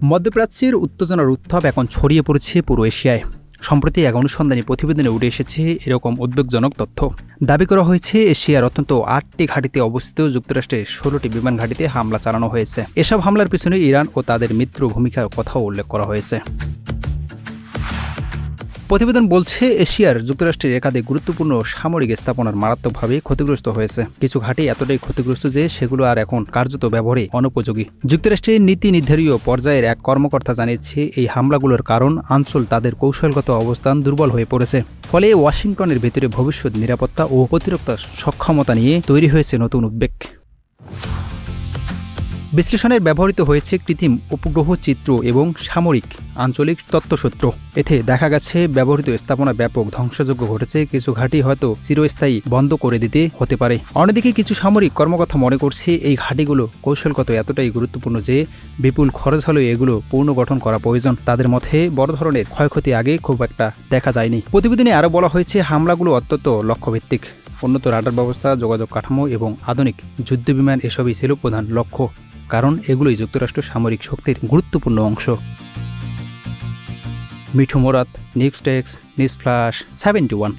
মধ্যপ্রাচ্যের উত্তেজনার উত্তাপ এখন ছড়িয়ে পড়েছে পুরো এশিয়ায়। সম্প্রতি এক অনুসন্ধানী প্রতিবেদনে উঠে এসেছে এরকম উদ্বেগজনক তথ্য। দাবি করা হয়েছে এশিয়ার অত্যন্ত 8টি ঘাঁটিতে অবস্থিত যুক্তরাষ্ট্রের 16টি বিমান ঘাঁটিতে হামলা চালানো হয়েছে। এসব হামলার পিছনে ইরান ও তাদের মিত্র ভূমিকার কথাও উল্লেখ করা হয়েছে। প্রতিবেদন বলছে এশিয়ার যুক্তরাষ্ট্রের একাধিক গুরুত্বপূর্ণ সামরিক স্থাপনার মারাত্মকভাবে ক্ষতিগ্রস্ত হয়েছে। কিছু ঘাঁটি এতটাই ক্ষতিগ্রস্ত যে সেগুলো আর এখন কার্যত ব্যবহারে অনুপযোগী। যুক্তরাষ্ট্রের নীতি নির্ধারীয় পর্যায়ের এক কর্মকর্তা জানিয়েছে এই হামলাগুলোর কারণ অঞ্চল তাদের কৌশলগত অবস্থান দুর্বল হয়ে পড়েছে। ফলে ওয়াশিংটনের ভেতরে ভবিষ্যৎ নিরাপত্তা ও প্রতিরক্ষা সক্ষমতা নিয়ে তৈরি হয়েছে নতুন উদ্বেগ। বিশ্লেষণের ব্যবহৃত হয়েছে কৃত্রিম উপগ্রহ চিত্র এবং সামরিক আঞ্চলিক তথ্যসূত্র। এতে দেখা গেছে ব্যবহৃত স্থাপনা ব্যাপক ধ্বংসযজ্ঞ ঘটেছে। কিছু ঘাঁটি হয়তো চিরস্থায়ী বন্ধ করে দিতে হতে পারে। অন্যদিকে কিছু সামরিক কর্মকর্তা মনে করছে এই ঘাঁটিগুলো কৌশলগত এতটাই গুরুত্বপূর্ণ যে বিপুল খরচ হলেও এগুলো পুনর্গঠন করা প্রয়োজন। তাদের মধ্যে বড় ধরনের ক্ষয়ক্ষতি আগে খুব একটা দেখা যায়নি। প্রতিবেদনে আরও বলা হয়েছে হামলাগুলো অত্যন্ত লক্ষ্যভিত্তিক। উন্নত রাডার ব্যবস্থা, যোগাযোগ কাঠামো এবং আধুনিক যুদ্ধবিমান এসবই ছিল প্রধান লক্ষ্য, কারণ এগুলোই যুক্তরাষ্ট্র সামরিক শক্তির গুরুত্বপূর্ণ অংশ। Mithu Morat, news desk, news flash 71।